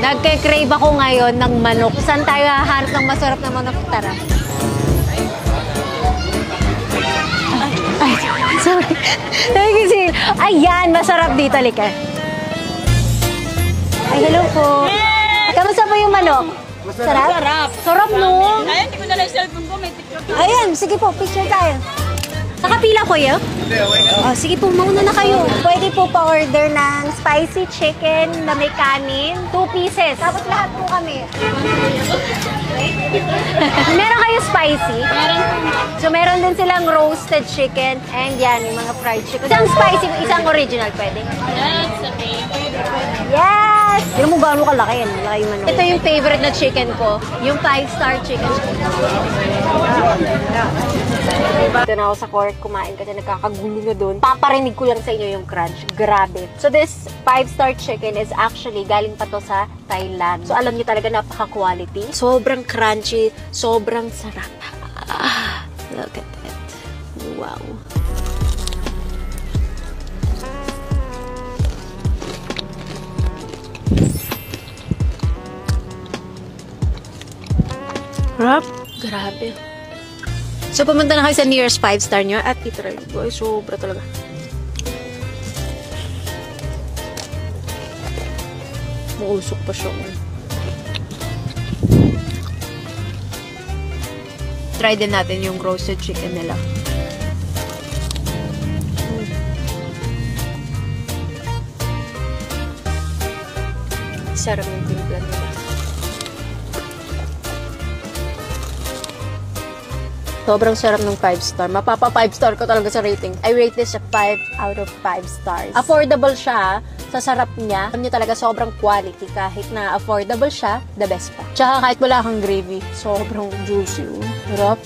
Nagke-crave ako ngayon ng manok. Saan tayo hahanap ng masarap na manok? Tara. Ay, sorry. Thank you, Sil. Ayan, masarap dito. Lika. Ay, hello po. Kamusta po yung manok? Sarap? Sarap. Sarap, no? Ay, hindi ko na lang cellphone ko. May TikTok. Ayan, sige po, picture tayo. Nakapila ko yun? Oh, sige po, mauna na kayo. Pwede po pa-order ng spicy chicken na may kanin. 2 pieces. Tapos lahat po kami. Meron kayo spicy? Meron. So, meron din silang roasted chicken. And yan, yung mga fried chicken. Isang spicy, isang original pwede. Yes, okay. Yes! Tignan mo gano'ng kalaki yan. Laki yung manok. Ito yung favorite na chicken ko. Yung 5-star chicken. Ito na ako sa court kumain kasi nagkakagulo na doon. Paparinig ko lang sa inyo yung crunch. Grabe. So this 5-star chicken is actually galing pa to sa Thailand. So alam niyo talaga napaka-quality. Sobrang crunchy. Sobrang sarap. Look at it. Wow. Sarap. Grabe. So, pumunta na kayo sa nearest 5-star nyo at itry. Boy, sobra talaga. Mausok pa siya. Try din natin yung roasted chicken nila. Sarap yung timpla nila. Sobrang sarap ng 5-star. Mapapa 5-star ko talaga sa rating. I rate this a 5 out of 5 stars. Affordable siya. Sa sarap niya. Alam niyo talaga sobrang quality. Kahit na affordable siya, the best pa. Tsaka kahit wala kang gravy, sobrang juicy. Sarap.